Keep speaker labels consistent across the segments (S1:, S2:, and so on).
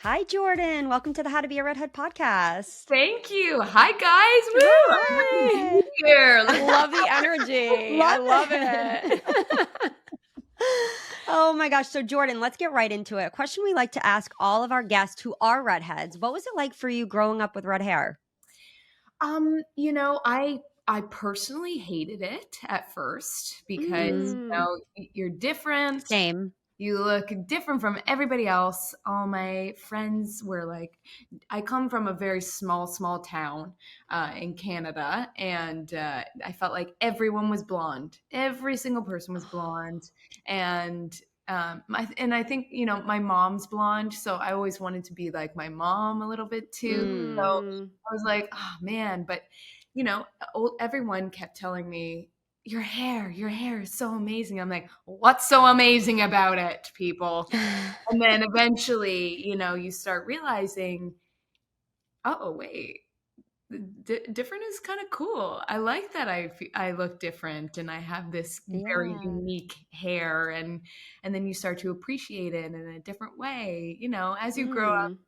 S1: Hi, Jordan. Welcome to the How to Be a Redhead podcast.
S2: Thank you. Hi, guys. Woo! I'm happy to
S3: Hi.
S2: be here.
S3: Love the energy. I love it.
S1: Oh my gosh. So, Jordan, let's get right into it. A question we like to ask all of our guests who are redheads. What was it like for you growing up with red hair?
S2: I personally hated it at first because
S3: Mm.
S2: you're different.
S1: Same.
S2: You look different from everybody else. All my friends were like, I come from a very small town in Canada, and I felt like everyone was blonde. Every single person was blonde, and I think my mom's blonde, so I always wanted to be like my mom a little bit too. So
S3: Mm.
S2: I was like, oh man, but everyone kept telling me your hair is so amazing. I'm like, what's so amazing about it, people? And then eventually, you start realizing, oh, wait, different is kind of cool. I like that I look different and I have this very
S1: Yeah.
S2: unique hair, and then you start to appreciate it in a different way. As you grow up,
S3: Mm.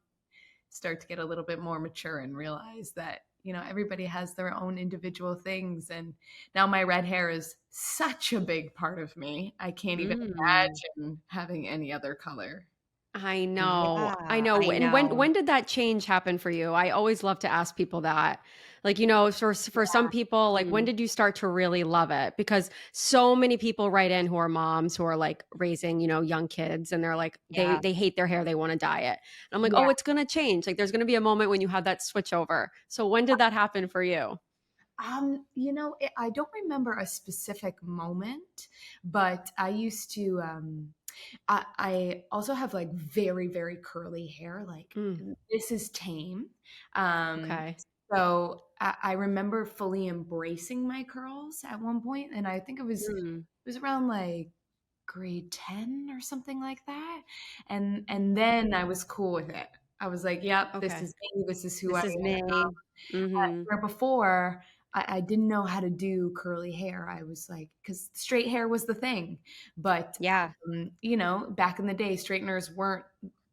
S2: start to get a little bit more mature and realize that everybody has their own individual things. And now my red hair is such a big part of me, I can't even
S1: Mm.
S2: imagine having any other color.
S3: I know. I
S1: Yeah,
S3: know.
S1: I
S3: And
S1: know.
S3: when did that change happen for you? I always love to ask people that. Like, for some people, like when
S1: Mm.
S3: did you start to really love it? Because so many people write in who are moms who are like raising, young kids and they're like
S1: Yeah.
S3: they hate their hair, they want to dye it. And I'm like,
S2: Yeah.
S3: "Oh, it's going to change. Like there's going to be a moment when you have that switch over." So when did that happen for you?
S2: I don't remember a specific moment, but I used to I also have like very, very curly hair. Like
S3: Mm,
S2: this is tame. Um,
S3: okay.
S2: so I remember fully embracing my curls at one point, and I think it was
S1: Mm.
S2: around like grade 10 or something like that. And then I was cool with it. I was like, yep, this
S3: Okay.
S2: is me, this is who I
S1: This is
S2: am.
S1: me. Mm-hmm.
S2: Where before I didn't know how to do curly hair. I was like, because straight hair was the thing. But,
S1: Yeah.
S2: back in the day, straighteners weren't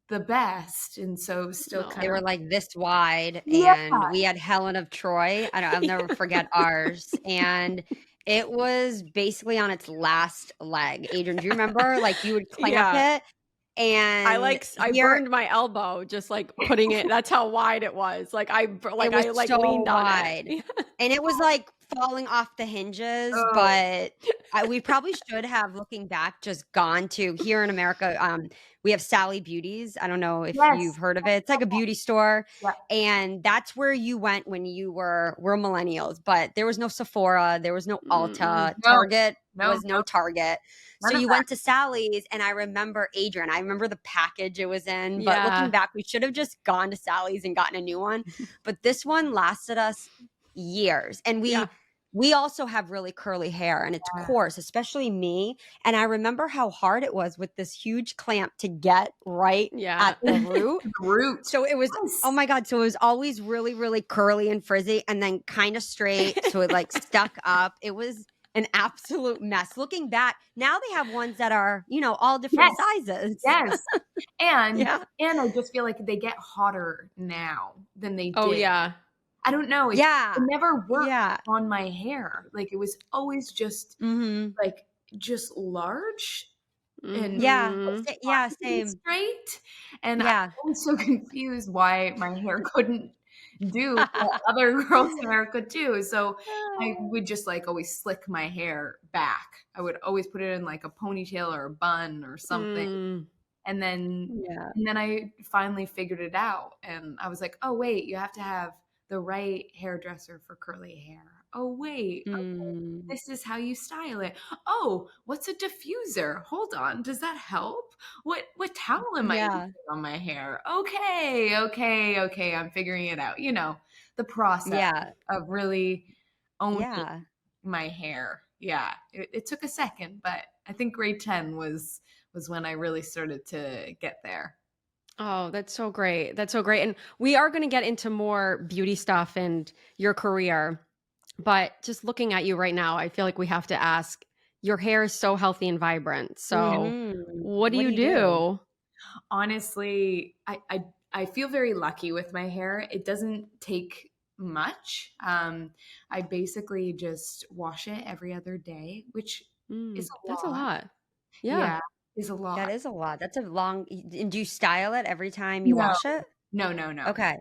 S2: the best. And so it was still
S1: They
S2: kind
S3: No.
S1: were
S2: of,
S1: like this wide,
S2: yeah,
S1: and we had Helen of Troy. I'll never forget ours. And it was basically on its last leg. Adrian, do you remember? Like you would clamp
S3: Yeah.
S1: it, and
S3: I
S1: here
S3: burned my elbow just like putting it that's how wide it was.
S1: it was
S3: I
S1: so
S3: leaned on it.
S1: wide, and it was like falling off the hinges.
S2: oh,
S1: But we probably should have, looking back, just gone to here in America. We have Sally Beauties. I don't know if you've
S2: yes.
S1: heard of it. It's like a beauty store,
S2: Yeah.
S1: and that's where you went when we're millennials. But there was no Sephora, there was no
S3: Mm-mm.
S1: Ulta,
S2: No,
S1: Target
S2: no,
S1: was no
S2: no,
S1: Target. So
S2: none of
S1: you
S2: that.
S1: went to Sally's, and I remember Adrian. I remember the package it was in. But looking
S3: Yeah.
S1: back, we should have just gone to Sally's and gotten a new one. But this one lasted us years. And
S3: Yeah.
S1: we also have really curly hair, and it's
S2: Yeah.
S1: coarse, especially me. And I remember how hard it was with this huge clamp to get right
S3: Yeah.
S1: at the root.
S2: The root.
S1: So it was, oh
S2: Yes.
S1: my God. So it was always really, really curly and frizzy, and then kind of straight. So it like stuck up. It was an absolute mess. Looking back, now they have ones that are, all different
S2: Yes.
S1: sizes.
S2: Yes. And
S1: Yeah.
S2: and I just feel like they get hotter now than they
S3: Oh,
S2: did.
S3: yeah.
S2: I don't know, it
S1: Yeah.
S2: never worked
S1: Yeah.
S2: on my hair. Like, it was always just,
S1: Hmm.
S2: like, just large and
S1: Yeah.
S3: Mhm.
S1: Yeah.
S2: to be
S1: Same.
S2: straight, and I
S1: Yeah.
S2: was so confused why my hair couldn't do what other girls' hair could do. So I would just, like, always slick my hair back. I would always put it in, like, a ponytail or a bun or something.
S3: Mm.
S2: And then
S1: Yeah.
S2: and then I finally figured it out, and I was like, "Oh, wait, you have to have the right hairdresser for curly hair. Oh, wait, okay,
S1: Mm.
S2: this is how you style it. Oh, what's a diffuser? Hold on, does that help? What towel am I using
S1: Yeah.
S2: on my hair? Okay, okay, okay, I'm figuring it out." The process
S1: Yeah.
S2: of really owning
S1: Yeah.
S2: my hair. Yeah, it took a second, but I think grade 10 was when I really started to get there.
S3: Oh, that's so great. That's so great. And we are going to get into more beauty stuff and your career. But just looking at you right now, I feel like we have to ask, your hair is so healthy and vibrant. So
S1: Mhm.
S3: what do
S1: What do
S3: you
S1: you do?
S3: do?
S2: Honestly, I feel very lucky with my hair. It doesn't take much. I basically just wash it every other day, which is a
S3: That's a
S2: lot.
S3: lot. Yeah.
S2: Yeah, is a
S1: That
S2: lot.
S1: is a lot. That's a long. And do you style it every time you
S2: No,
S1: wash it?
S2: no.
S1: Okay.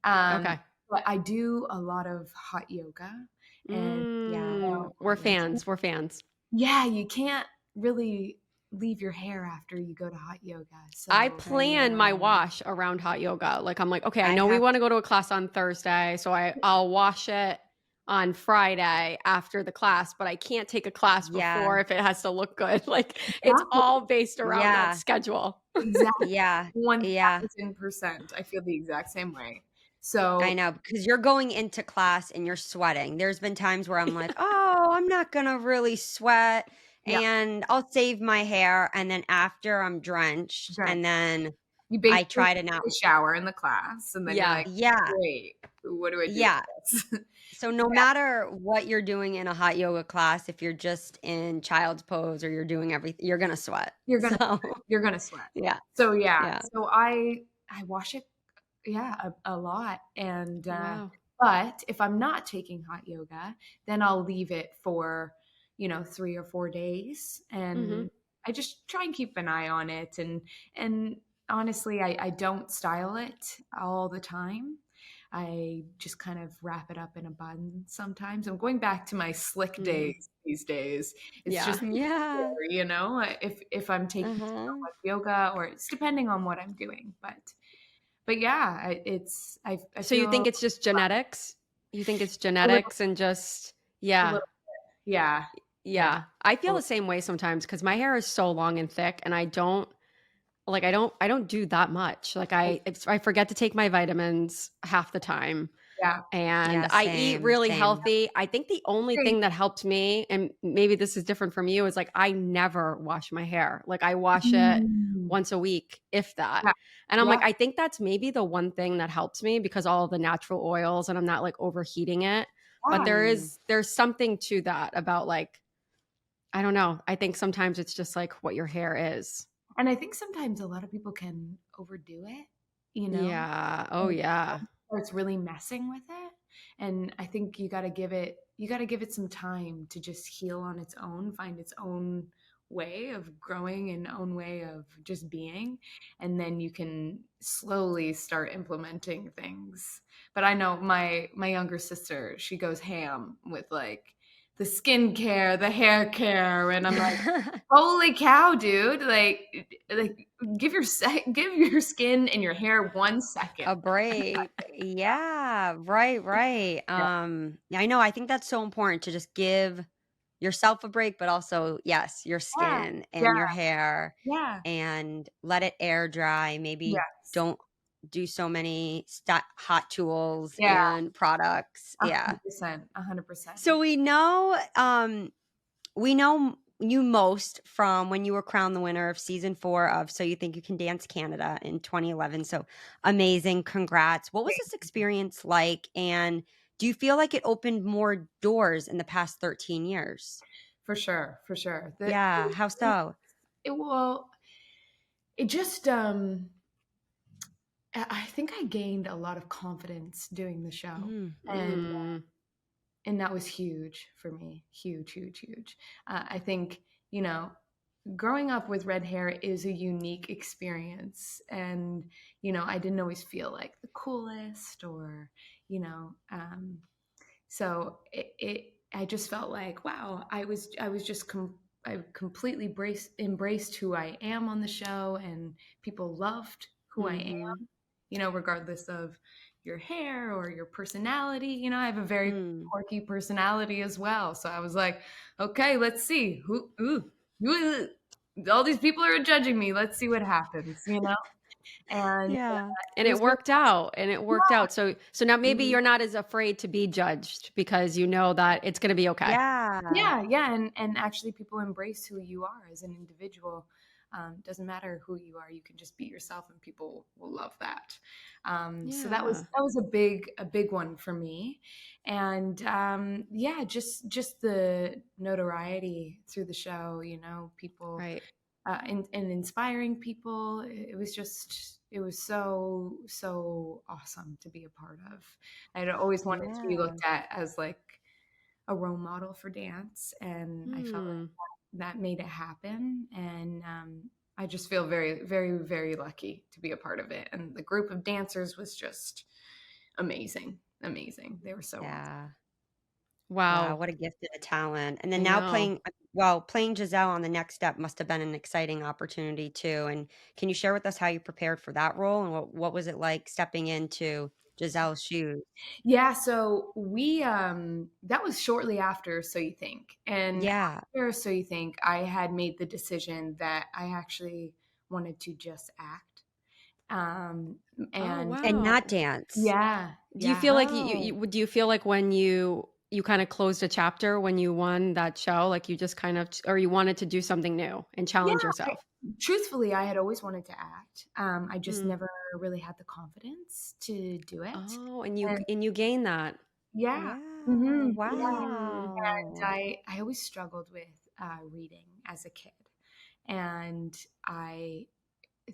S2: Um,
S3: Okay.
S2: but I do a lot of hot yoga, and
S1: Yeah.
S3: We're
S1: Me too.
S3: fans. We're fans.
S2: yeah, you can't really leave your hair after you go to hot yoga.
S3: I
S2: So
S3: plan my wash around hot yoga. Like I'm like, okay, I
S1: I
S3: know we
S1: have.
S3: want to go to a class on Thursday, so I'll wash it on Friday after the class, but I can't take a class
S1: Yeah.
S3: before if it has to look good. Like it's
S2: exactly,
S3: all based around that
S1: Yeah.
S3: schedule.
S2: exactly,
S1: Yeah. Yeah.
S2: 1000%. I feel the exact same way.
S1: I
S2: So
S1: know, because you're going into class and you're sweating. There's been times where I'm like, oh, I'm not gonna really sweat
S2: yeah,
S1: and I'll save my hair. And then after I'm drenched,
S2: right.
S1: and then
S2: You
S1: I
S2: basically
S1: try to
S2: take
S1: not.
S2: a shower in the class, and then you're
S3: Yeah.
S2: like,
S1: Yeah.
S2: wait, what do I do
S1: Yeah.
S2: with this?
S1: So no matter what you're doing in a hot yoga class, if you're just in child's pose or you're doing everything, you're gonna sweat.
S2: You're gonna
S1: So
S2: you're gonna sweat.
S1: yeah.
S2: So yeah,
S1: Yeah.
S2: so I wash it, yeah, a lot, and
S3: Wow.
S2: but if I'm not taking hot yoga, then I'll leave it for 3 or 4 days,
S3: Mm-hmm.
S2: and I just try and keep an eye on it, and honestly, I don't style it all the time. I just kind of wrap it up in a bun sometimes. I'm going back to my slick
S3: Mm.
S2: days these days. It's
S3: Yeah.
S2: just
S1: Yeah.
S2: easier, if I'm taking
S1: Uh-huh.
S2: like yoga, or it's depending on what I'm doing. But yeah, I
S3: So you think
S2: feel
S3: it's just genetics? You think it's
S2: a little
S3: genetics and just
S2: a
S3: yeah.
S2: little yeah, yeah.
S3: Yeah. I feel
S2: Oh,
S3: the same way sometimes because my hair is so long and thick and I don't do that much. Like I forget to take my vitamins half the time
S2: yeah.
S3: and
S1: Yeah,
S3: I eat
S1: same,
S3: really
S1: same.
S3: healthy. I think the only
S2: Same.
S3: thing that helped me, and maybe this is different from you, is like I never wash my hair. Like I wash it
S2: Mm.
S3: once a week, if that.
S2: Yeah,
S3: And I'm
S2: yeah,
S3: like, I think that's maybe the one thing that helps me because all the natural oils and I'm not like overheating it. But
S2: yeah.
S1: Mm.
S3: there's something to that about like, I don't know. I think sometimes it's just like what your hair is.
S2: And I think sometimes a lot of people can overdo it, you know,
S3: Yeah. Oh
S2: and
S3: yeah.
S2: starts really messing with it. And I think you got to give it some time to just heal on its own, find its own way of growing and own way of just being, and then you can slowly start implementing things. But I know my younger sister, she goes ham with like the skincare, the hair care, and I'm like, holy cow, dude! Like give your skin and your hair 1 second.
S1: A break. Yeah, right, right.
S2: Yeah,
S1: I know, I think that's so important to just give yourself a break, but also, yes, your
S2: yeah,
S1: skin
S2: yeah,
S1: and your hair
S2: yeah.
S1: and let it air dry. Maybe
S2: Yes.
S1: don't do so many hot tools
S2: Yeah,
S1: and products. Yeah.
S2: 100%, 100%.
S1: So we know you most from when you were crowned the winner of season 4 of So You Think You Can Dance Canada in 2011. So amazing. Congrats. What was this experience like? And do you feel like it opened more doors in the past 13 years?
S2: For sure, for sure.
S1: Yeah. How so?
S2: It will it just I think I gained a lot of confidence doing the show,
S1: Mm,
S2: and
S1: mm,
S2: and that was huge for me. Huge, huge, huge. I think, you know, growing up with red hair is a unique experience, and I didn't always feel like the coolest, or you know so I just felt like, wow, I was just I completely embraced who I am on the show, and people loved who I
S1: mm-hmm,
S2: am, regardless of your hair or your personality. I have a very
S1: mm.
S2: quirky personality as well, so I was like, okay, let's see who all these people are judging me. Let's see what happens, and
S1: Yeah.
S3: And
S2: it
S3: it
S2: was really
S3: worked out. And it worked out. So now maybe
S1: Mhm.
S3: you're not as afraid to be judged because you know that it's going to be okay.
S1: Yeah.
S2: yeah, and actually people embrace who you are as an individual. Doesn't matter who you are, you can just be yourself, and people will love that. So that was
S3: Yeah.
S2: a big one for me, and yeah, just the notoriety through the show. People
S3: Right.
S2: and inspiring people. It was so awesome to be a part of. I'd always wanted to be
S1: Yeah.
S2: looked at as like a role model for dance, and I felt
S3: Hmm.
S2: like that made it happen. And I just feel very, very, very lucky to be a part of it. And the group of dancers was just amazing, amazing. They were so awesome.
S1: Yeah. Wow,
S3: Wow.
S1: what a gift and a talent. And then
S3: I
S1: now
S3: know.
S1: playing Giselle on the next step must have been an exciting opportunity too. And can you share with us how you prepared for that role and what was it like stepping into Giselle's shoes?
S2: Yeah, so we that was shortly after So You Think. And
S1: Yeah.
S2: after So You Think, I had made the decision that I actually wanted to just act. Um
S3: Oh,
S2: and
S1: And not
S3: wow.
S1: dance.
S2: yeah,
S3: Do you
S2: yeah.
S3: feel like
S1: Oh.
S3: do you feel like when you kind of closed a chapter when you won that show, like you just kind of, or you wanted to do something new and
S2: Yeah,
S3: challenge yourself?
S2: truthfully, I had always wanted to act. I just
S3: Mm.
S2: never really had the confidence to do it.
S3: Oh,
S2: And
S3: and you gain that.
S2: yeah.
S1: Yeah.
S2: Yeah.
S3: Mm.
S2: And
S1: Wow.
S2: I always struggled with reading as a kid. And I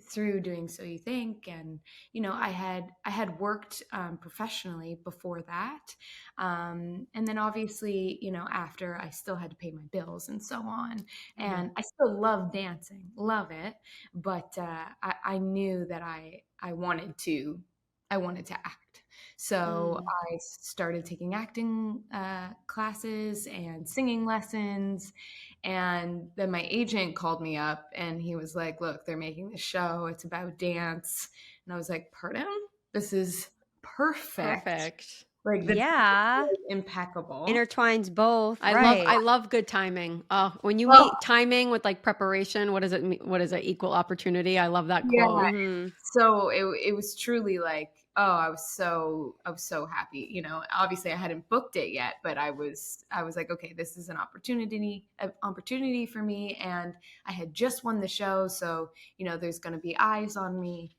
S2: through doing So You Think, and I had worked professionally before that, and then obviously after, I still had to pay my bills and so on, and
S3: Mhm.
S2: I still love dancing, love it, but I knew that I wanted to act. So
S3: Mm.
S2: I started taking acting classes and singing lessons. And then my agent called me up and he was like, "Look, they're making this show. It's about dance." And I was like, "Pardon? This is perfect."
S3: Perfect.
S2: Like the timing
S1: Yeah.
S2: was impeccable.
S1: Intertwines both,
S3: I
S1: right.
S3: love good timing. When you
S2: Well,
S3: meet timing with like preparation, what does it mean? What is it? Equal opportunity. I love that
S2: yeah.
S3: quote.
S1: Mhm.
S2: So it was truly like, oh, I was so happy. Obviously I hadn't booked it yet, but I was like, okay, this is an opportunity for me, and I had just won the show, so there's going to be eyes on me.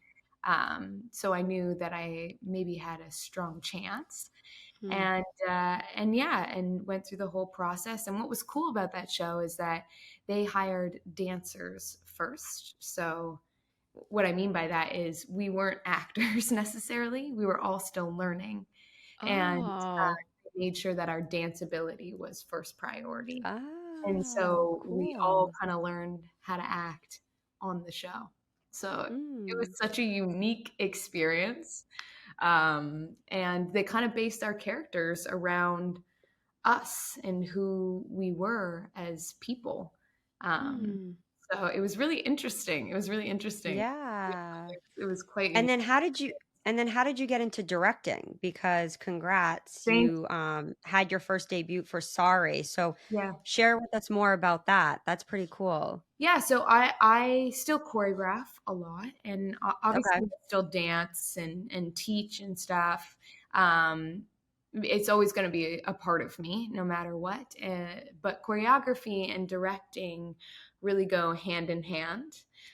S2: So I knew that I maybe had a strong chance.
S3: Mm.
S2: And yeah, and went through the whole process. And what was cool about that show is that they hired dancers first. So what I mean by that is we weren't actors necessarily. We were all still learning, and
S3: Oh.
S2: made sure that our dance ability was first priority. And
S1: Oh,
S2: so we all
S1: cool.
S2: kind of learned how to act on the show. So it was
S3: Mm.
S2: such a unique experience. And they kind of based our characters around us and who we were as people. Um,
S3: Mm.
S2: so it was really interesting. It was really interesting. Yeah,
S1: Yeah.
S2: it was quite
S1: And
S2: an
S1: then how did you get into directing? Because congrats,
S2: thank
S1: you had your first debut for Sorry. So
S2: yeah.
S1: share with us more about that. That's pretty cool.
S2: Yeah, so I still choreograph a lot, and obviously
S1: Okay.
S2: I still dance and teach and stuff. Um, it's always going to be a part of me, no matter what. But choreography and directing really go hand in hand.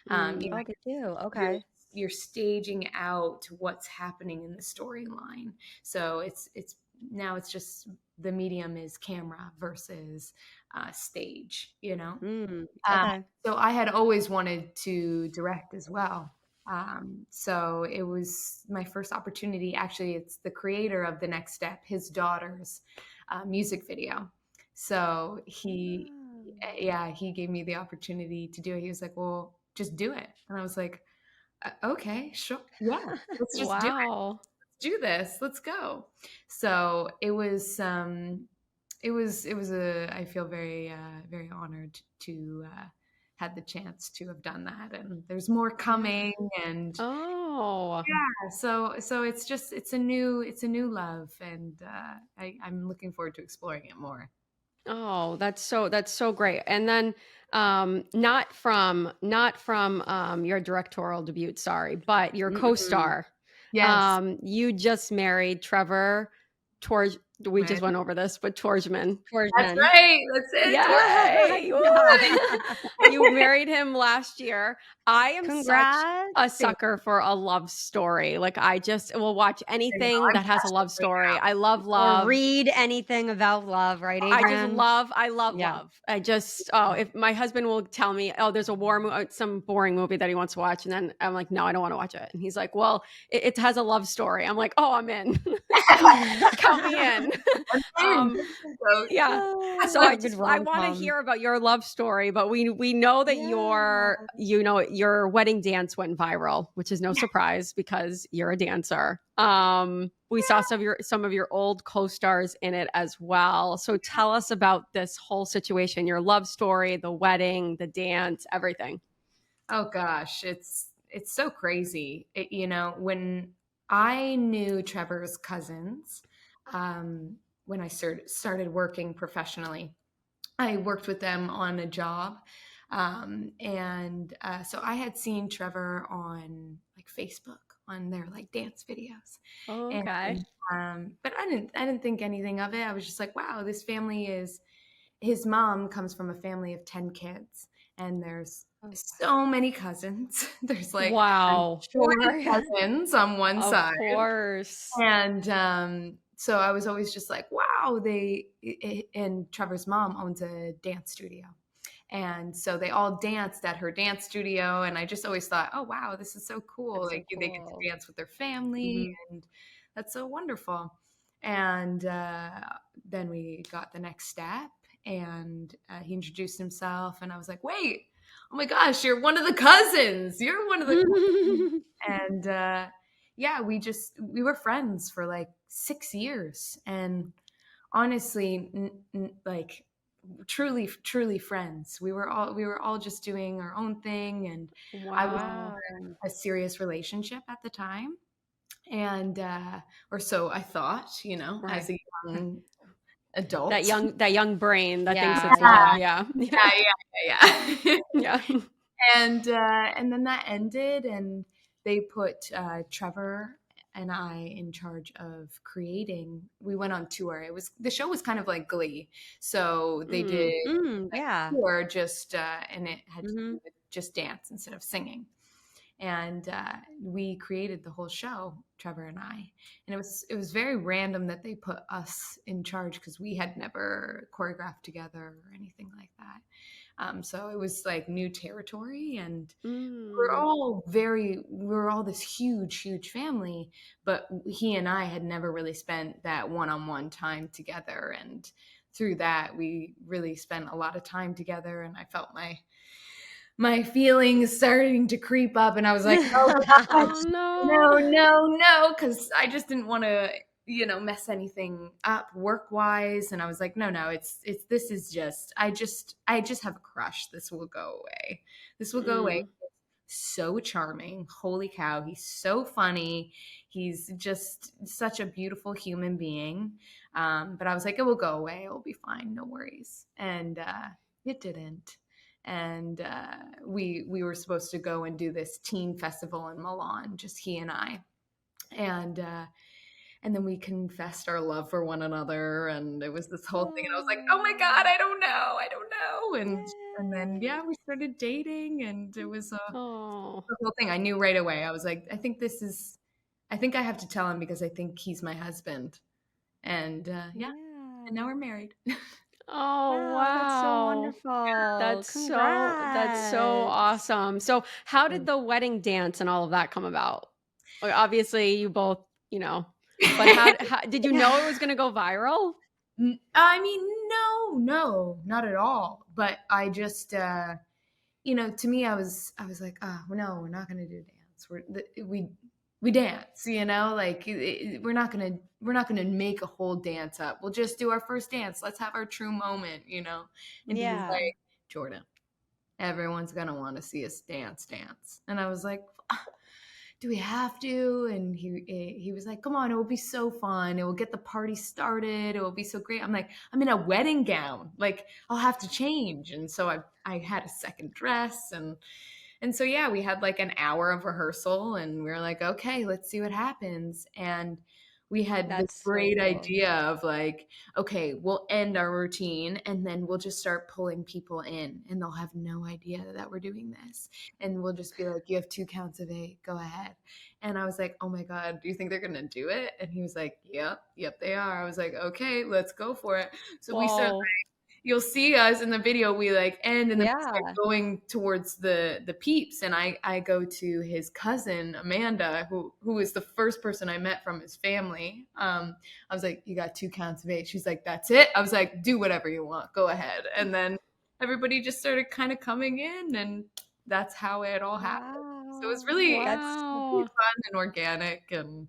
S3: Mm.
S1: Oh, they do.
S2: You're
S1: Okay.
S2: you're staging out what's happening in the storyline. So it's now it's just the medium is camera versus stage.
S1: Mm,
S2: Uh,
S1: okay.
S2: so I had always wanted to direct as well. So it was my first opportunity. Actually, it's the creator of The Next Step, his daughter's music video. So
S1: Oh.
S2: yeah, he gave me the opportunity to do it. He was like, "Well, just do it," and I was like, "Okay, sure, yeah, let's just do it.
S3: Wow.
S2: Do this. Let's go." So it was I feel very very honored to had the chance to have done that, and there's more
S3: Yeah.
S2: coming. And
S3: Oh.
S2: yeah, so it's a new love, and I'm looking forward to exploring it more.
S3: Oh, that's so great. And then not from your directorial debut, sorry, but your
S1: Mm-mm.
S3: co-star.
S2: Yes.
S3: You just married Trevor Tor We just went over this, but Torjman.
S2: That's
S1: Torsion.
S2: right. That's it.
S3: Yay!
S1: Yeah.
S3: You married him last year. I am such
S1: Congrats.
S3: a sucker for a love story. Like I just will watch
S2: I know,
S3: anything
S2: I'm
S3: that has a love
S2: passionate right
S3: story.
S2: now.
S3: I love
S1: Or
S3: love.
S1: read anything about love, right, Adrian?
S3: I love
S1: Yeah.
S3: love. If my husband will tell me, oh, there's a some boring movie that he wants to watch. And then I'm like, no, I don't want to watch it. And he's like, well, it has a love story. I'm like, oh, I'm in. Count me in. um,
S2: So,
S3: yeah. So
S1: Oh, good
S3: I want to
S1: rom-com.
S3: hear about your love story, but we know that
S1: Yeah.
S3: your wedding dance went viral, which is no surprise because you're a dancer. We saw some of your old co-stars in it as well. So tell us about this whole situation, your love story, the wedding, the dance, everything.
S2: oh gosh, it's so crazy. When I knew Trevor's cousins, when I started working professionally, I worked with them on a job. So I had seen Trevor on like Facebook on their like dance videos.
S3: Okay.
S2: And but I didn't think anything of it. I was just like, wow, this family is his mom comes from a family of 10 kids, and there's so many cousins. There's like
S3: Wow.
S2: 40
S1: Sure.
S2: cousins on one
S3: Of
S2: side.
S3: course.
S2: And so I was always just like, wow, and Trevor's mom owns a dance studio. And so they all danced at her dance studio. And I just always thought, oh, wow, this is so cool.
S3: That's so
S2: Like they get
S3: cool.
S2: to dance with their family.
S1: Mhm.
S2: And that's so wonderful. And then we got the next step, and he introduced himself. And I was like, wait, oh my gosh, you're one of the cousins. You're one of the cousins. And yeah, we were friends for like 6 years, and honestly, like truly friends. We were all just doing our own thing, and I was
S3: Wow.
S2: in a serious relationship at the time, and or so I thought,
S3: Right.
S2: as a young adult.
S3: That young brain that thinks
S1: Yeah,
S3: it's
S1: yeah.
S3: love. Yeah.
S2: Yeah, yeah, yeah.
S3: Yeah.
S2: And then that ended, and they put Trevor and I in charge of creating. We went on tour. The show was kind of like Glee, so they did
S1: Yeah.
S2: tour just and it had to
S1: Mhm.
S2: do with just dance instead of singing. And we created the whole show, Trevor and I. And it was very random that they put us in charge because we had never choreographed together or anything like that. So it was like new territory, and
S3: Mm.
S2: we were all this huge family, but he and I had never really spent that one-on-one time together. And through that, we really spent a lot of time together, and I felt my feelings starting to creep up, and I was like, oh gosh,
S3: Oh no.
S2: no, because I just didn't want to mess anything up work wise. And I was like, no, this is just I just have a crush. This will go away.
S3: Mm.
S2: So charming, holy cow, he's so funny, he's just such a beautiful human being. But I was like, it will go away, it'll be fine, no worries. And it didn't. And we were supposed to go and do this teen festival in Milan, just he and I. And then we confessed our love for one another, and it was this whole thing. And I was like, "Oh my god, I don't know." And then yeah, we started dating, and it was
S3: Oh.
S2: the whole thing. I knew right away. I was like, I think I have to tell him because I think he's my husband. And yeah, and now we're married.
S3: Oh
S1: Wow, that's so
S3: wow.
S1: wonderful.
S3: That's so
S1: Congrats.
S3: awesome. So how did the wedding dance and all of that come about? Like, obviously you both, but how did you know it was going to go viral?
S2: I mean, no, not at all. But I just, to me, I was like, oh no, we're not gonna do dance. We dance, like we're not gonna make a whole dance up. We'll just do our first dance. Let's have our true moment. And he was
S1: Yeah.
S2: like, Jordan, everyone's gonna want to see us dance. And I was like, do we have to? And he was like, come on, it will be so fun. It will get the party started. It will be so great. I'm like, I'm in a wedding gown. Like, I'll have to change. And so I had a second dress, and so yeah, we had like an hour of rehearsal, and we were like, okay, let's see what happens. And we had this
S1: That's so
S2: great
S1: cool.
S2: idea of like, okay, we'll end our routine and then we'll just start pulling people in and they'll have no idea that we're doing this. And we'll just be like, you have 2 counts of 8, go ahead. And I was like, oh my God, do you think they're going to do it? And he was like, yep, they are. I was like, okay, let's go for it. So we start,
S3: Whoa.
S2: you'll see us in the video, we like end and then we start
S1: Yeah.
S2: going towards the peeps, and I go to his cousin Amanda, who is the first person I met from his family. I was like, you got 2 counts of 8. She's like, that's it. I was like, do whatever you want, go ahead. And then everybody just started kind of coming in, and that's how it all happened. So it was
S1: Wow.
S2: really
S1: That's
S2: fun and organic, and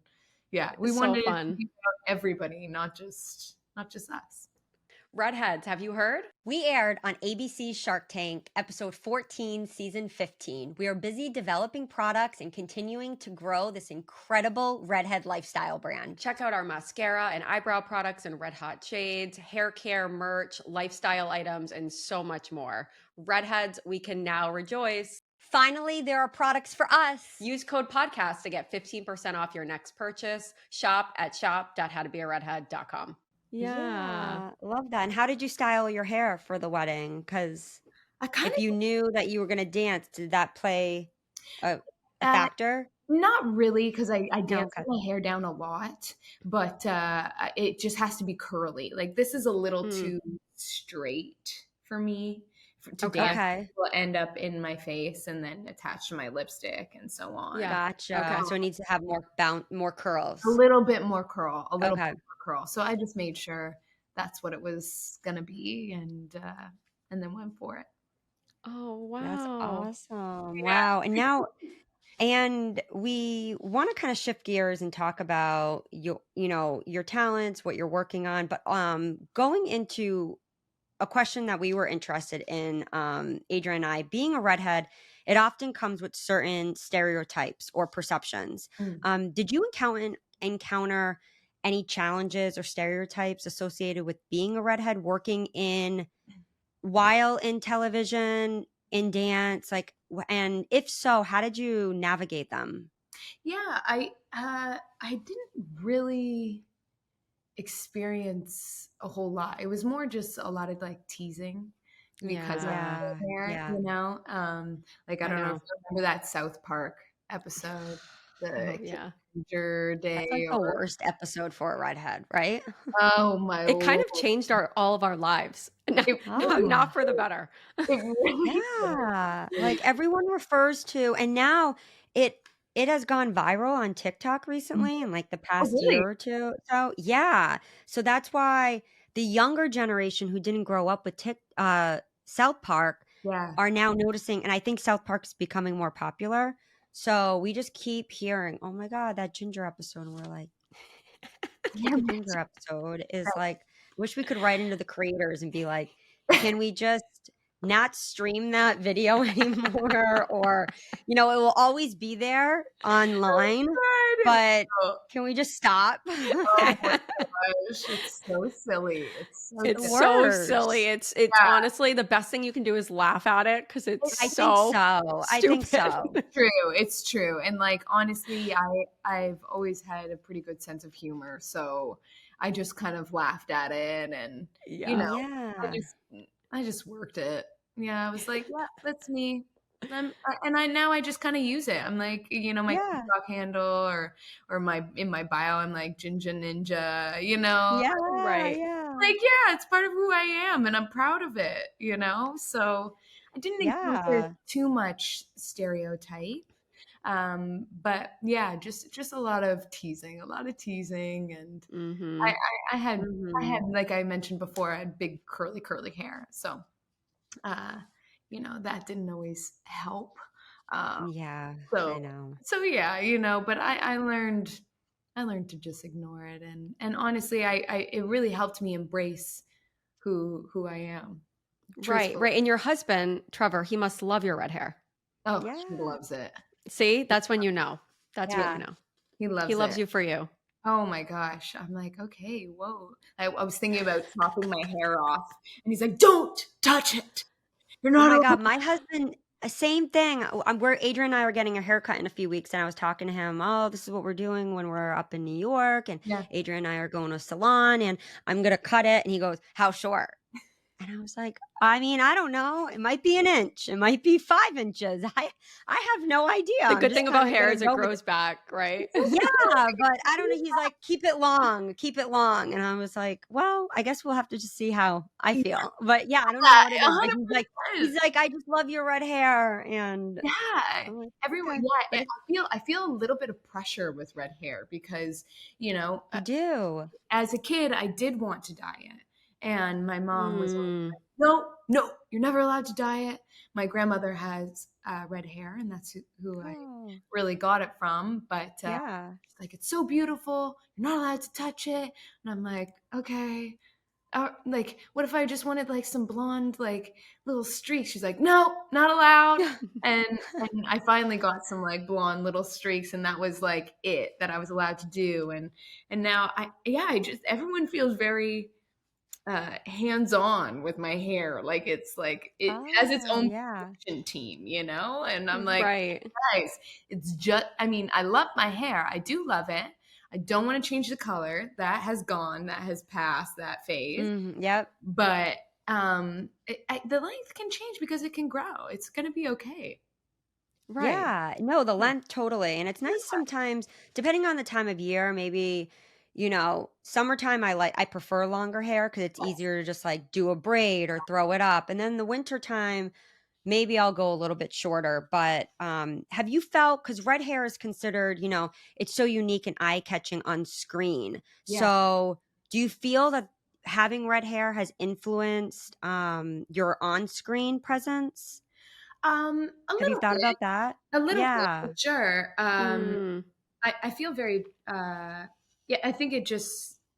S2: yeah, we
S3: So
S2: wanted it to
S3: fun.
S2: be about everybody, not just us.
S3: Redheads, have you heard?
S1: We aired on ABC's Shark Tank, episode 14, season 15. We are busy developing products and continuing to grow this incredible redhead lifestyle brand.
S3: Check out our mascara and eyebrow products in red hot shades, hair care, merch, lifestyle items, and so much more. Redheads, we can now rejoice.
S1: Finally, there are products for us.
S3: Use code podcast to get 15% off your next purchase. Shop at shop.howtobearedhead.com. Yeah.
S1: Love that. And how did you style your hair for the wedding? Because
S2: I kind
S1: if you knew that you were going to dance, did that play a
S2: of
S1: factor?
S2: not really, because I
S1: No,
S2: dance
S1: okay.
S2: my hair down a lot, but it just has to be curly. Like this is a little too straight for me to
S3: Okay.
S2: dance.
S1: Okay.
S2: It will end up in my face and then attached to my lipstick and so on.
S3: Yeah.
S1: Gotcha.
S3: Okay.
S1: So it needs to have more curls.
S2: A little bit more curl, a little
S1: Okay.
S2: bit more curl. So I just made sure that's what it was gonna be, and then went for it.
S3: Oh,
S1: That's
S3: wow.
S1: awesome.
S2: Yeah.
S1: Wow. And we want to kind of shift gears and talk about your talents, what you're working on, but going into a question that we were interested in, Adrian and I, being a redhead, it often comes with certain stereotypes or perceptions.
S2: Mm.
S1: Did you encounter any challenges or stereotypes associated with being a redhead, working while in television, in dance, and if so, how did you navigate them?
S2: Yeah, I didn't really experience a whole lot. It was more just a lot of like teasing because of
S3: Yeah.
S2: my hair,
S1: Yeah.
S2: Like I
S3: I
S2: don't know if
S3: know.
S2: you remember that South Park episode, the
S3: Yeah.
S2: Ginger
S1: That's
S2: Day,
S1: like the
S2: or
S1: worst episode for a redhead, right?
S2: oh my
S3: It kind
S2: lord,
S3: of changed all of our lives.
S2: it
S1: Oh,
S3: Not for the better.
S2: it really
S1: yeah.
S2: did.
S1: Like everyone refers to, and now it it has gone viral on TikTok recently in like the
S2: Oh
S1: past
S2: really?
S1: year or two. So yeah. So that's why the younger generation who didn't grow up with South Park
S2: Yeah.
S1: are now noticing, and I think South Park is becoming more popular. So we just keep hearing, oh my God, that Ginger episode. And we're like,
S2: Yeah,
S1: the Ginger episode is like, wish we could write into the creators and be like, can we just not stream that video anymore? Or, it will always be there online, but
S2: oh
S1: can we just stop?
S2: my gosh, it's so silly. It's so
S3: It's
S1: The
S2: silly.
S3: so
S1: worst.
S3: silly. It's
S2: Yeah.
S3: honestly the best thing you can do is laugh at it because it's
S1: I think
S3: so
S1: so. I think so.
S3: stupid.
S2: True, it's true. And like honestly, I've always had a pretty good sense of humor, so I just kind of laughed at it, and you
S3: Yeah.
S2: know, I
S1: Yeah.
S2: just I just worked it. Yeah, I was like, yeah, that's me. And now I just kind of use it. I'm like, my
S1: Yeah.
S2: TikTok handle, or in my bio, I'm like Ginger Ninja,
S1: Yeah.
S3: Right.
S1: Yeah.
S2: like yeah, it's part of who I am, and I'm proud of it. So I didn't encounter
S1: Yeah.
S2: too much stereotype, but yeah, just a lot of teasing, and I,
S3: Mm-hmm.
S2: I I had I
S1: Hmm.
S2: had like I mentioned before, I had big curly hair, so uh, that didn't always help. Um,
S1: Yeah.
S2: so
S1: I know.
S2: so yeah, but I learned to just ignore it, and honestly, it really helped me embrace who I am,
S3: Right.
S2: truthfully.
S3: Right. And your husband, Trevor, he must love your red hair.
S2: Oh, he
S1: Yeah.
S2: loves it.
S3: See, that's when you know. That's when you
S1: Yeah.
S3: know.
S2: He
S3: He
S2: loves
S3: loves
S2: it.
S3: you for you.
S2: Oh my gosh. I'm like, okay, whoa. I was thinking about chopping my hair off, and he's like, don't touch it. You're
S1: Oh
S2: not
S1: my
S2: allowed.
S1: God, my husband Same thing. Where Adrian and I are getting a haircut in a few weeks, and I was talking to him. Oh, this is what we're doing when we're up in New York, and
S2: Yeah.
S1: Adrian and I are going to a salon, and I'm gonna cut it. And he goes, "How short?" And I was like, I mean, I don't know. It might be an inch. It might be 5 inches. I have no idea.
S3: The
S1: I'm
S3: good
S1: just
S3: thing about
S1: kind of
S3: hair
S1: gonna
S3: is it
S1: go with
S3: grows back, right?
S1: yeah, but I don't know. He's like, keep it long, keep it long. And I was like, well, I guess we'll have to just see how I feel. But yeah, I don't know what it is. But he's
S2: 100%.
S1: like, I just love your red hair. And
S2: Yeah.
S1: I'm like,
S2: Everyone,
S1: okay.
S2: yeah,
S1: But it,
S2: I feel a little bit of pressure with red hair because, you know,
S1: you do.
S2: as a kid, I did want to dye it. And my mom was always
S3: Mm.
S2: like, no, no, you're never allowed to dye it. My grandmother has red hair, and that's who I
S1: Oh,
S2: really got it from. But
S1: yeah.
S2: she's like, it's so beautiful. You're not allowed to touch it. And I'm like, okay. Like, what if I just wanted like some blonde, like little streaks? She's like, no, not allowed. And I finally got some like blonde little streaks, and that was like it that I was allowed to do. And now I just everyone feels very hands on with my hair. Like it's like it has its
S1: Oh,
S2: own
S1: yeah.
S2: production team, you know. And I'm like,
S3: Right.
S2: guys, it's just. I mean, I love my hair. I do love it. I don't want to change the color. That has gone. That has passed that phase.
S1: Yep.
S2: But the length can change because it can grow. It's gonna be okay.
S3: Right.
S1: Yeah, no, the
S3: Yeah.
S1: length totally. And it's nice sometimes, depending on the time of year, maybe, summertime I prefer longer hair because it's easier to just like do a braid or throw it up. And then the wintertime, maybe I'll go a little bit shorter. But have you felt, because red hair is considered, it's so unique and eye-catching on screen.
S2: Yeah.
S1: So do you feel that having red hair has influenced your on-screen presence?
S2: A
S1: Have you
S2: little
S1: thought
S2: bit,
S1: about that?
S2: a little bit for
S1: Yeah.
S2: sure.
S3: Mm.
S2: I feel very, yeah, I think it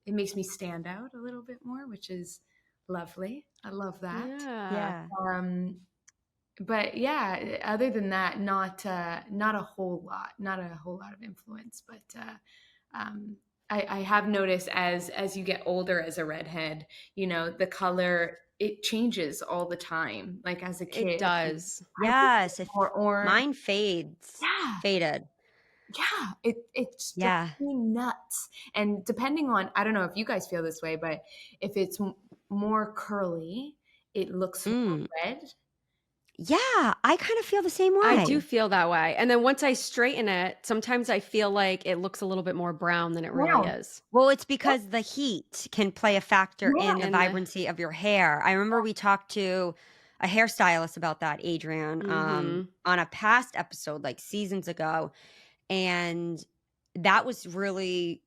S2: makes me stand out a little bit more, which is lovely. I love that.
S3: Yeah.
S1: Yeah.
S2: Um, but yeah, other than that, not a whole lot, not a whole lot of influence. But um, I have noticed as you get older as a redhead, the color it changes all the time. Like as a
S3: It
S2: kid,
S3: does.
S2: I would get
S1: Yes, if
S2: more orange.
S1: mine fades.
S2: Yeah,
S1: Faded.
S2: yeah, it's drives
S1: Yeah.
S2: me nuts. And depending on, I don't know if you guys feel this way, but if it's more curly, it looks more
S1: Mm.
S2: red.
S1: Yeah, I kind of feel the same
S3: I do
S1: way.
S3: feel that way. And then once I straighten it, sometimes I feel like it looks a little bit more brown than it really
S2: Brown.
S3: is.
S1: Well, it's because the heat can play a factor
S2: Yeah.
S1: in the
S3: And the
S1: vibrancy of your hair. I remember we talked to a hairstylist about that, Adrian,
S3: mhm.
S1: on a past episode, like seasons ago. And that was really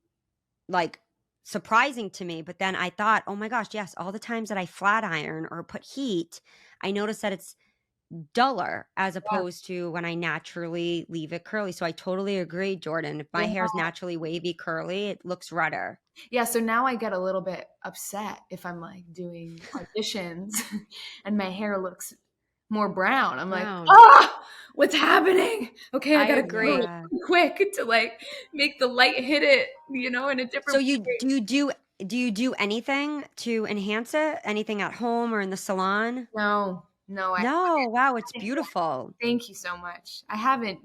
S1: like surprising to me. But then I thought, oh my gosh, yes, all the times that I flat iron or put heat, I notice that it's duller as opposed to when I naturally leave it curly. So I totally agree, Jordan. If my
S2: Yeah.
S1: hair is naturally wavy curly, it looks redder.
S2: Yeah, so now I get a little bit upset if I'm like doing auditions and my hair looks more brown. I'm like,
S3: Brown.
S2: ah, what's happening? Okay, I
S3: I
S2: gotta color it
S3: agree.
S1: Yeah.
S2: quick to like make the light hit it, in a
S1: So
S2: different
S1: you
S2: way.
S1: do you do anything to enhance it? Anything at home or in the salon?
S2: No, no, I
S1: No. Wow, it's
S2: haven't.
S1: beautiful.
S2: Thank you so much. I haven't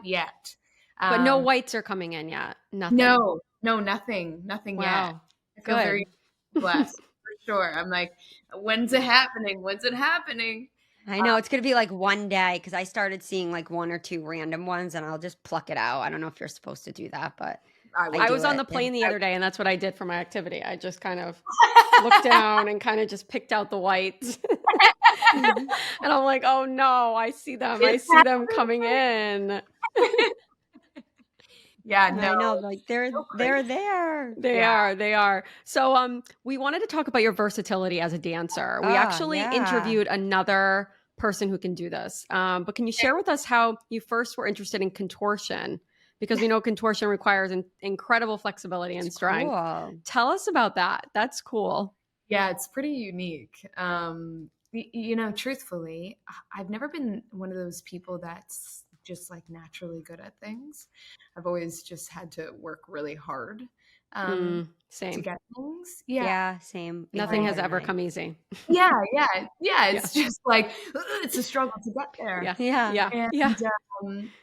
S2: yet.
S3: But no
S2: Um,
S3: whites are coming in yet. Nothing.
S2: no, no, nothing yet.
S3: Wow.
S2: I feel
S3: Good.
S2: very blessed for sure. I'm like, when's it happening? When's it happening?
S1: I know it's gonna be like one day because I started seeing like one or two random ones and I'll just pluck it out. I don't know if you're supposed to do that, but
S2: I
S1: I
S2: would.
S3: I
S1: do
S3: was on
S1: it.
S3: the plane
S1: And
S3: the other day and that's what I did for my activity. I just kind of looked down and kind of just picked out the whites.
S1: Mhm.
S3: And I'm like, "Oh no, I see them. I
S2: It's
S3: see them coming in."
S2: Yeah, no,
S1: I know, like
S2: so
S1: they're
S2: crazy.
S1: there.
S3: They
S2: Yeah.
S3: are, they are. So, we wanted to talk about your versatility as a dancer. We
S1: Oh,
S3: actually
S1: yeah.
S3: interviewed another person who can do this. But can you share with us how you first were interested in contortion? Because we know contortion requires incredible flexibility and
S1: It's
S3: strength.
S1: cool.
S3: Tell us about that. That's cool.
S2: Yeah, it's pretty unique. Truthfully, I've never been one of those people that's just like naturally good at things. I've always just had to work really hard. to
S3: Same.
S2: get things. Yeah.
S1: Yeah, same.
S3: Nothing has
S1: Exactly
S3: ever
S1: mine.
S3: come easy.
S2: Yeah, yeah, yeah,
S3: Yeah.
S2: it's just like, it's a struggle to get there.
S3: Yeah.
S1: Yeah.
S3: Yeah.
S2: And,
S3: Yeah.
S2: um,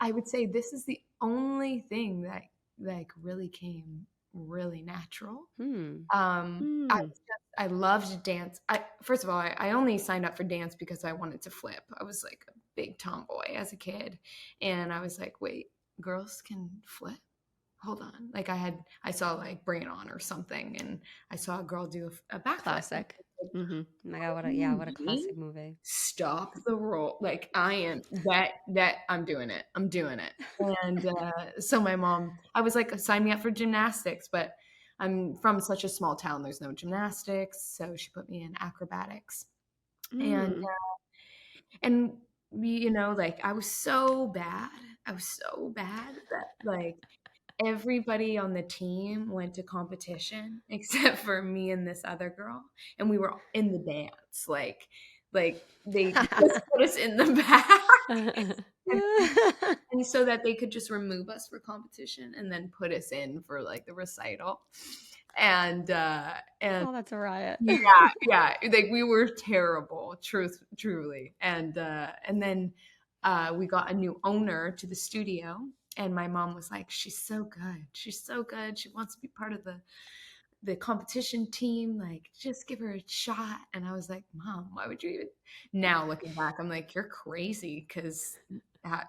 S2: I would say this is the only thing that, like, really came really natural.
S1: Hmm.
S3: Hmm.
S2: I loved dance. First of all, I only signed up for dance because I wanted to flip. I was like a big tomboy as a kid, and I was like, wait, girls can flip? Hold on. Like I saw like Bring It On or something, and I saw a girl do a backflip.
S3: Classic. Mm-hmm.
S1: Oh my God, what a
S2: Me?
S1: classic movie.
S2: Stop the roll. Like I am that I'm doing it. I'm doing it. And so my mom, I was like, sign me up for gymnastics, but I'm from such a small town. There's no gymnastics, so she put me in acrobatics. And
S3: Mm.
S2: and you know, like I was so bad. I was so bad that like everybody on the team went to competition except for me and this other girl, and we were in the dance. Like they just put us in the back, and, and so that they could just remove us for competition and then put us in for like the recital. And
S1: Oh, that's a riot.
S2: yeah, yeah, like we were terrible, truly. And then we got a new owner to the studio, and my mom was like, "She's so good. She's so good. She wants to be part of the competition team. Like, just give her a shot." And I was like, "Mom, why would you even?" Now looking back, I'm like, "You're crazy," because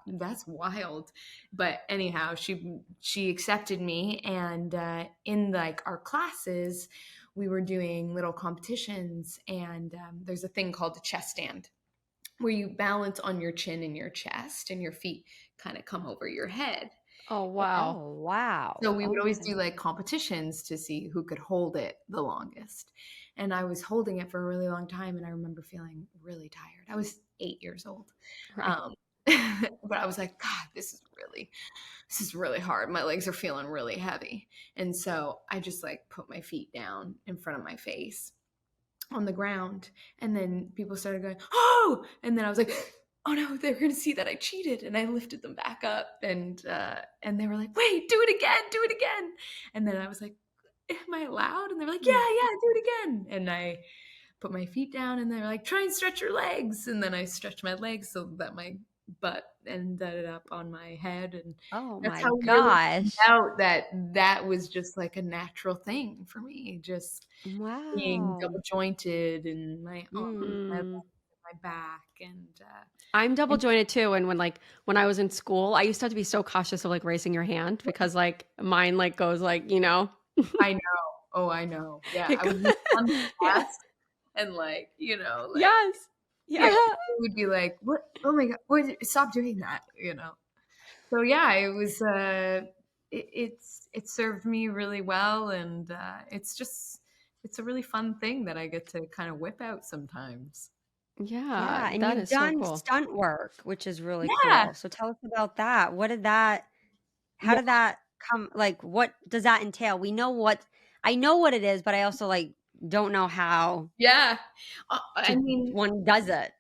S2: that's wild. But anyhow, she accepted me, and in like our classes, we were doing little competitions, and there's a thing called a chest stand where you balance on your chin and your chest, and your feet kind of come over your head.
S3: Oh, wow.
S1: Oh, wow.
S2: So we would always
S1: Okay.
S2: do like competitions to see who could hold it the longest. And I was holding it for a really long time, and I remember feeling really tired. I was 8 years old.
S3: Right.
S2: Um, but I was like, God, this is really hard. My legs are feeling really heavy. And so I just like put my feet down in front of my face on the ground. And then people started going, "Oh!" And then I was like, "Oh no, they're going to see that I cheated." And I lifted them back up, and they were like, "Wait, do it again, do it again." And then I was like, "Am I allowed?" And they were like, "Yeah, yeah, do it again." And I put my feet down, and they were like, "Try and stretch your legs." And then I stretched my legs so that my butt ended up on my head. And
S1: Oh
S2: that's
S1: my
S2: how we really found
S1: gosh.
S2: out that that was just like a natural thing for me. Just being
S1: Wow.
S2: double jointed in my arms, my legs,
S3: Mm.
S2: my back,
S3: I'm double
S2: and
S3: jointed too. And when I was in school, I used to have to be so cautious of like raising your hand because like mine like goes like,
S2: I know. Oh, I know. Yeah,
S3: it
S2: I
S3: go-
S2: would be on the
S3: yeah.
S2: desk, and like like
S3: Yes.
S2: yeah,
S3: Yeah.
S2: it would be like, "What? Oh my god, what? Stop doing that!" So yeah, it was. It served me really well, and it's a really fun thing that I get to kind of whip out sometimes.
S3: Yeah.
S1: Yeah, and
S3: That
S1: you've
S3: is so
S1: done
S3: cool.
S1: stunt work, which is really
S2: Yeah,
S1: cool. So tell us about that. How
S2: yeah,
S1: did that come, like, what does that entail? I know what it is, but I also, like, don't know how
S2: yeah. I
S1: to
S2: mean,
S1: one does it.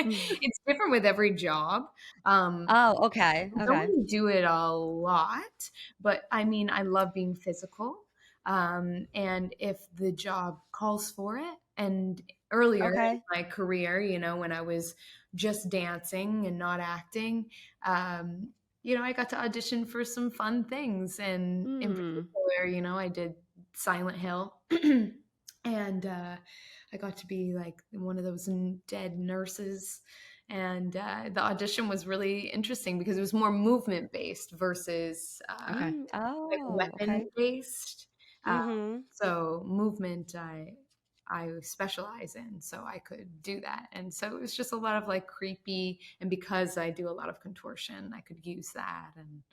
S1: Mm.
S2: it's different with every job. Um,
S1: Oh, okay,
S2: I don't
S1: okay,
S2: really do it a lot, but I mean, I love being physical. And if the job calls for it, and earlier in
S1: okay,
S2: my career, when I was just dancing and not acting, um, I got to audition for some fun things. And in
S3: Mm.
S2: particular, I did Silent Hill. And I got to be like one of those dead nurses. And the audition was really interesting because it was more movement based versus
S3: Okay.
S2: like
S1: Oh,
S2: weapon
S1: okay.
S2: based. Uh,
S1: Mhm.
S2: so movement, I specialize in, so I could do that. And so it was just a lot of like creepy. And because I do a lot of contortion, I could use that and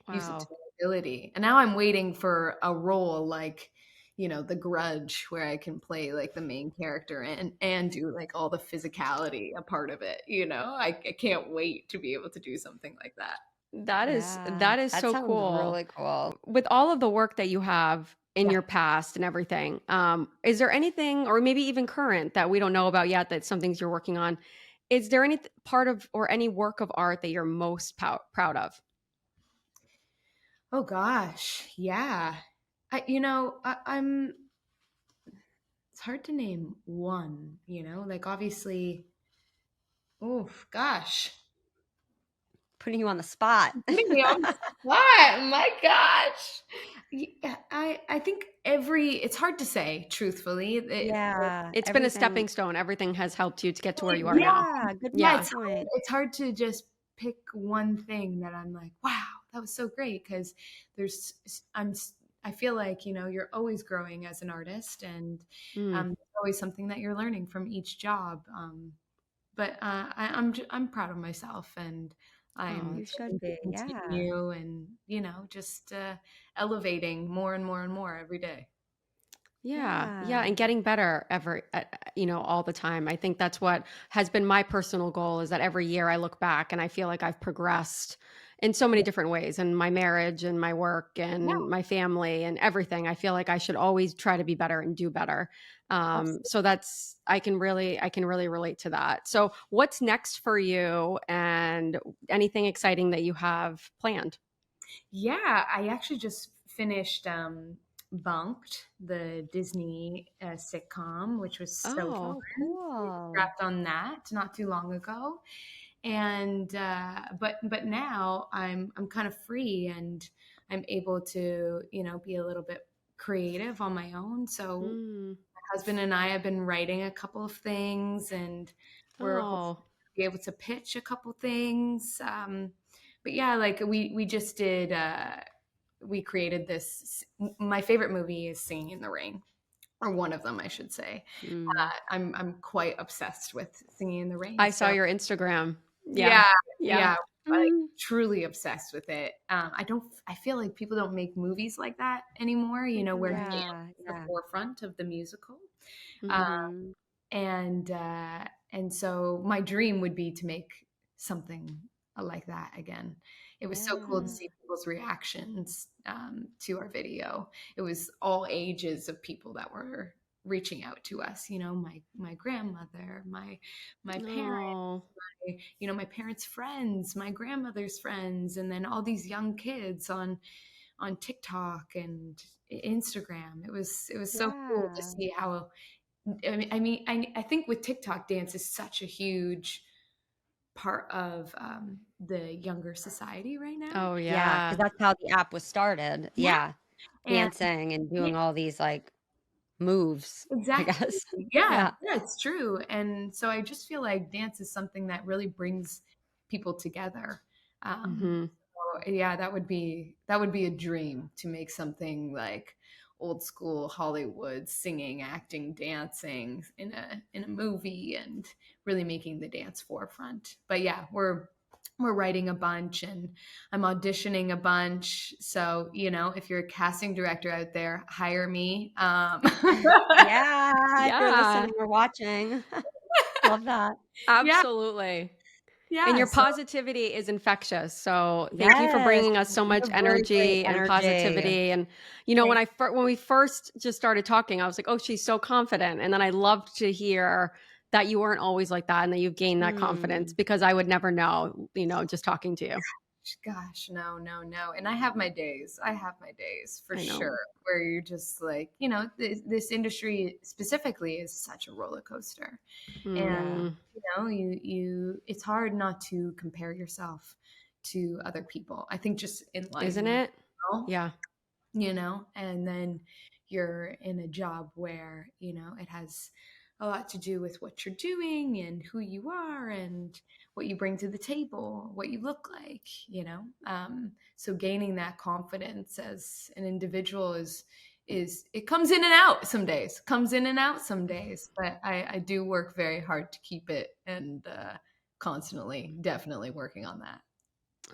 S2: use it to
S3: Wow.
S2: my ability. And now I'm waiting for a role like, The Grudge, where I can play like the main character and do like all the physicality a part of it. I can't wait to be able to do something like that.
S1: Yeah,
S3: That is
S1: that
S3: so
S1: sounds
S3: cool.
S1: really cool.
S3: With all of the work that you have in
S2: Yeah.
S3: your past and everything, is there anything, or maybe even current, that we don't know about yet, that some things you're working on? Is there any part of or any work of art that you're most proud of?
S2: Oh gosh, yeah. I'm. It's hard to name one. Like obviously. Oh gosh,
S1: Putting you on the spot.
S2: putting me on the spot. My gosh. Yeah, I think it's hard to say truthfully.
S1: Yeah,
S3: It's been a
S1: everything.
S3: stepping stone. Everything has helped you to get to where you are
S2: Yeah,
S3: now.
S1: Yeah, good
S2: yeah.
S3: Yeah.
S1: point.
S2: It's hard to just pick one thing that I'm like, wow, that was so great, because there's I'm I feel like you're always growing as an artist, and
S3: Mm.
S2: there's always something that you're learning from each job. But I'm proud of myself, and
S1: Oh,
S2: I'm
S1: you should
S2: hoping to
S1: be. Yeah.
S2: continue, and just elevating more and more and more every day.
S3: Yeah, yeah,
S1: Yeah.
S3: and getting better all the time. I think that's what has been my personal goal, is that every year I look back and I feel like I've progressed in so many
S2: Yeah,
S3: different ways, in my marriage and my work
S2: yeah,
S3: and my family and everything. I feel like I should always try to be better and do better.
S2: absolutely.
S3: So that's I can really relate to that. So what's next for you, and anything exciting that you have planned?
S2: Yeah, I actually just finished Bunk'd, the Disney sitcom, which was so fun.
S3: Oh,
S1: Oh, cool.
S2: Wrapped on that not too long ago, and but now I'm kind of free, and I'm able to be a little bit creative on my own. So
S3: mm.
S2: my husband and I have been writing a couple of things, and we're hopefully
S3: Oh,
S2: be able to pitch a couple things. But yeah, like we just did. We created this. My favorite movie is Singing in the Rain, or one of them, I should say.
S3: mm.
S2: I'm quite obsessed with Singing in the Rain.
S3: I saw
S2: So
S3: your Instagram. Yeah.
S2: yeah,
S3: Yeah.
S2: yeah, like
S1: Mm,
S2: truly obsessed with it. I feel like people don't make movies like that anymore. Where dance
S1: yeah,
S2: is the
S1: yeah.
S2: forefront of the musical. Uh,
S3: Mhm.
S2: and so my dream would be to make something like that again. It was so cool to
S1: Yeah.
S2: see people's reactions to our video. It was all ages of people that were reaching out to us. My grandmother, my parents,
S3: Oh.
S2: my parents' friends, my grandmother's friends, and then all these young kids on TikTok and Instagram. It was so cool to
S1: Yeah.
S2: see how. I think with TikTok, dance is such a huge part of the younger society right now.
S3: Oh,
S1: Yeah, because
S3: yeah.
S1: that's how the app was started.
S2: Yeah,
S1: Yeah,
S2: and
S1: dancing and
S2: yeah,
S1: doing all these, like, moves, I
S2: exactly.
S1: guess.
S2: Yeah,
S1: Yeah.
S2: yeah, it's true. And so I just feel like dance is something that really brings people together. Um,
S3: Mhm.
S2: yeah, that would be a dream, to make something like old school Hollywood, singing, acting, dancing in a movie, and really making the dance forefront. But yeah, we're writing a bunch, and I'm auditioning a bunch. So, if you're a casting director out there, hire me.
S1: Yeah, if you're
S3: Yeah.
S1: listening or watching. Love that.
S2: Yeah,
S3: Absolutely. And
S2: yeah.
S3: your
S2: So
S3: positivity is infectious. So thank you for
S1: Yes,
S3: bringing us so
S1: you
S3: much
S1: have really great
S3: energy and
S1: energy.
S3: positivity. And
S2: thank
S3: when we first just started talking, I was like, "Oh, she's so confident." And then I loved to hear that you weren't always like that, and that you've gained that confidence,
S1: Mm,
S3: because I would never know, just talking to you.
S2: Gosh, no, no, no. And I have my days. I have my days for
S3: I know.
S2: sure, where you're just like, this industry specifically is such a roller coaster. And
S1: yeah.
S3: Mm,
S2: it's hard not to compare yourself to other people. I think just in life,
S3: isn't it?
S2: general,
S3: Yeah.
S2: and then you're in a job where it has a lot to do with what you're doing, and who you are, and what you bring to the table, what you look like. So gaining that confidence as an individual is it comes in and out some days, but I do work very hard to keep it, and constantly, definitely working on that.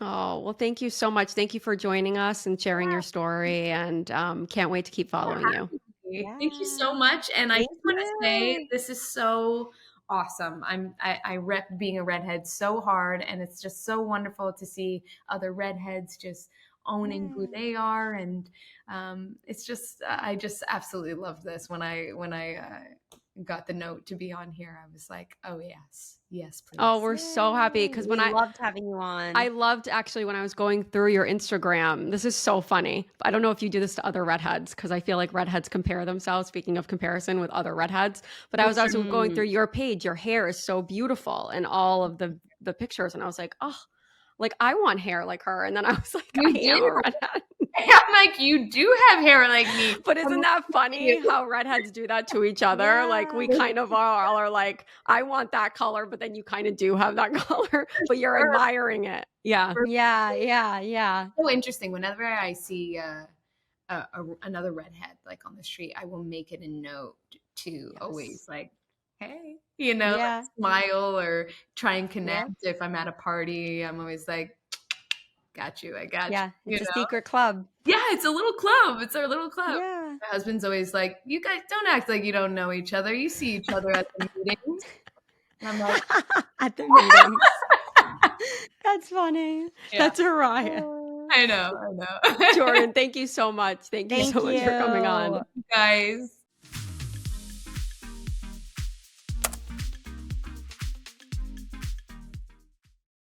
S3: Oh, well, thank you so much. Thank you for joining us and sharing your story, and can't wait to keep following you.
S2: Thank you
S1: Yeah.
S2: so much. And I
S1: Thank
S2: just want to say,
S1: you.
S2: this is so awesome. I rep being a redhead so hard, and it's just so wonderful to see other redheads just owning who
S1: Yeah.
S2: they are. And it's just I just absolutely love this when I got the note to be on here, I was like, oh yes, please.
S3: Oh, we're so happy because
S1: We
S3: when
S1: loved having you on.
S3: I loved actually when I was going through your Instagram. This is so funny. I don't know if you do this to other redheads because I feel like redheads compare themselves, speaking of comparison with other redheads. But I was also going through your page. Your hair is so beautiful and all of the pictures. And I was like, oh, like I want hair like her. And then I was like,
S2: You
S3: I am a
S2: do.
S3: redhead.
S2: I'm like, you do have hair like me.
S3: But isn't that funny how redheads do that to each other? Like we kind of all are like, I want that color, but then you kind of do have that color, but you're admiring it. Yeah.
S1: Yeah.
S2: So interesting. Whenever I see another redhead like on the street, I will make it a note to always like, hey, like, smile or try and connect. If I'm at a party, I'm always like, got you. I got you.
S1: Yeah, it's a secret club.
S2: Yeah, it's a little club. It's our little club.
S1: Yeah.
S2: My husband's always like, you guys don't act like you don't know each other. You see each other at the meetings. And I'm like,
S1: at the meetings. That's funny.
S2: Yeah.
S3: That's a riot.
S2: I know.
S3: Jordan, thank you so much. Thank you so much for coming on.
S2: Guys.